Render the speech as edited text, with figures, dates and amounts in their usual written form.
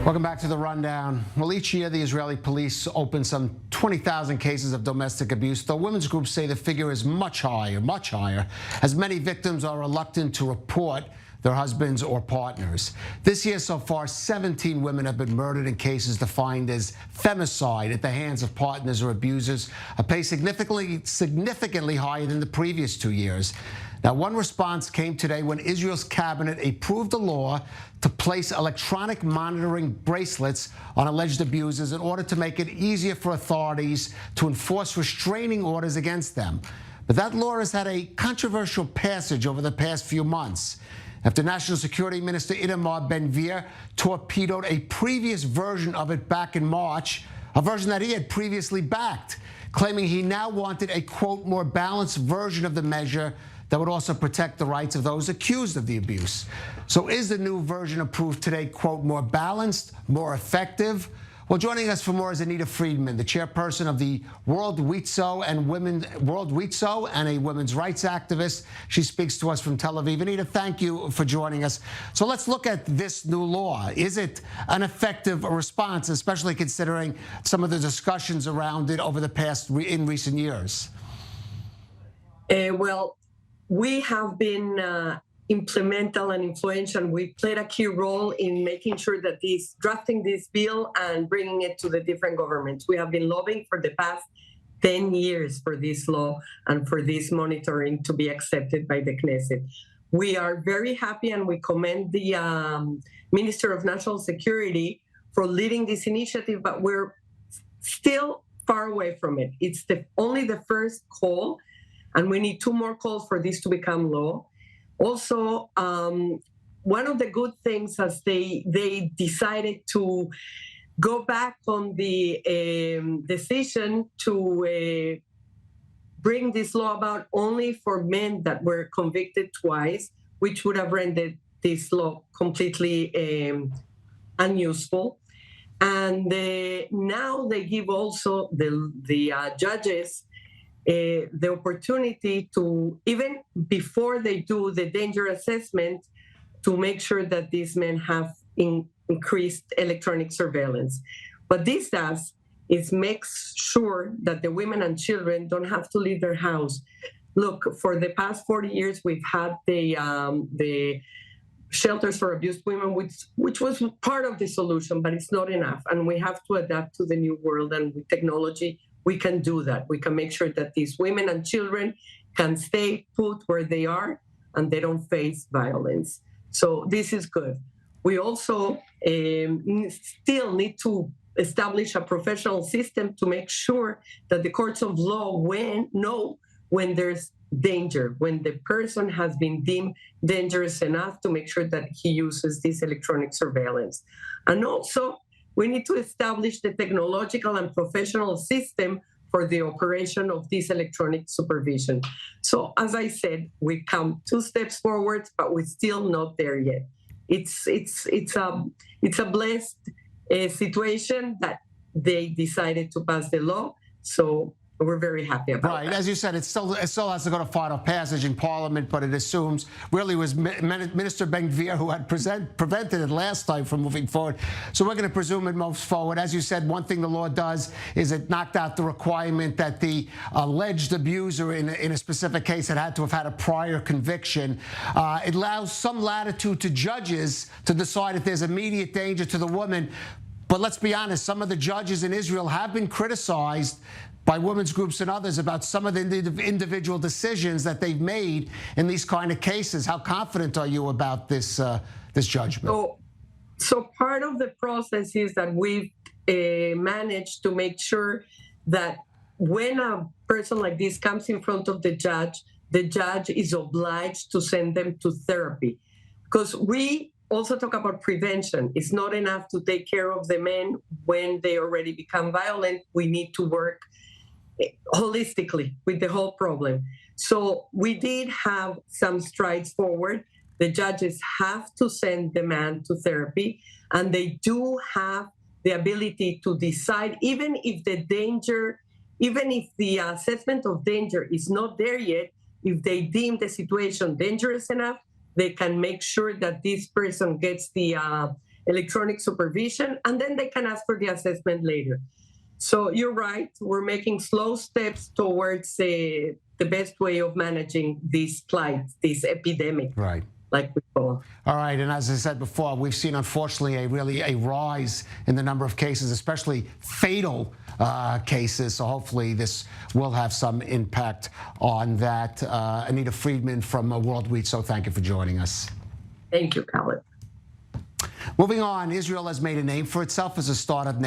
Welcome back to the Rundown. Well, each year the Israeli police open some 20,000 cases of domestic abuse, though women's groups say the figure is much higher, as many victims are reluctant to report their husbands or partners. This year so far, 17 women have been murdered in cases defined as femicide at the hands of partners or abusers, a pace significantly higher than the previous 2 years. Now, one response came today when Israel's cabinet approved a law to place electronic monitoring bracelets on alleged abusers in order to make it easier for authorities to enforce restraining orders against them. But that law has had a controversial passage over the past few months after National Security Minister Itamar Ben-Gvir torpedoed a previous version of it back in March, a version that he had previously backed, claiming he now wanted a, quote, more balanced version of the measure that would also protect the rights of those accused of the abuse. So is the new version approved today, quote, more balanced, more effective? Well, joining us for more is Anita Friedman, the chairperson of the World Wizo and a women's rights activist. She speaks to us from Tel Aviv. Anita, thank you for joining us. So let's look at this new law. Is it an effective response, especially considering some of the discussions around it over the past in recent years? Well, we have been implemental and influential. We played a key role in making sure that drafting this bill and bringing it to the different governments. We have been lobbying for the past 10 years for this law and for this monitoring to be accepted by the Knesset. We are very happy and we commend the Minister of National Security for leading this initiative, but we're still far away from it. It's only the first call, and we need 2 more calls for this to become law. Also, one of the good things is they decided to go back on the decision to bring this law about only for men that were convicted twice, which would have rendered this law completely unuseful. And now they give also the judges the opportunity to, even before they do the danger assessment, to make sure that these men have increased electronic surveillance. What this does is makes sure that the women and children don't have to leave their house. Look, for the past 40 years, we've had the shelters for abused women, which was part of the solution, but it's not enough. And we have to adapt to the new world, and with technology, we can do that. We can make sure that these women and children can stay put where they are and they don't face violence. So this is good. We also still need to establish a professional system to make sure that the courts of law know when there's danger, when the person has been deemed dangerous enough to make sure that he uses this electronic surveillance. And also, we need to establish the technological and professional system for the operation of this electronic supervision. So, as I said, we've come 2 steps forward, but we're still not there yet. It's a blessed situation that they decided to pass the law. So we're very happy about that. Right, as you said, it still has to go to final passage in Parliament, but it assumes really it was Minister Ben-Gvir who had prevented it last time from moving forward. So we're going to presume it moves forward. As you said, one thing the law does is it knocked out the requirement that the alleged abuser in a specific case had to have had a prior conviction. It allows some latitude to judges to decide if there's immediate danger to the woman. But let's be honest, some of the judges in Israel have been criticized by women's groups and others about some of the individual decisions that they've made in these kind of cases. How confident are you about this judgment? So part of the process is that we've managed to make sure that when a person like this comes in front of the judge is obliged to send them to therapy. Because we also talk about prevention. It's not enough to take care of the men when they already become violent. We need to work holistically with the whole problem. So we did have some strides forward. The judges have to send the man to therapy, and they do have the ability to decide, even if the danger even if the assessment of danger is not there yet, if they deem the situation dangerous enough, they can make sure that this person gets the electronic supervision, and then they can ask for the assessment later. So you're right, we're making slow steps towards the best way of managing this plight, this epidemic. Right. Like we call. All right, and as I said before, we've seen, unfortunately, a rise in the number of cases, especially fatal cases. So hopefully this will have some impact on that. Anita Friedman from World Wizo, thank you for joining us. Thank you, Khaled. Moving on, Israel has made a name for itself as a startup nation.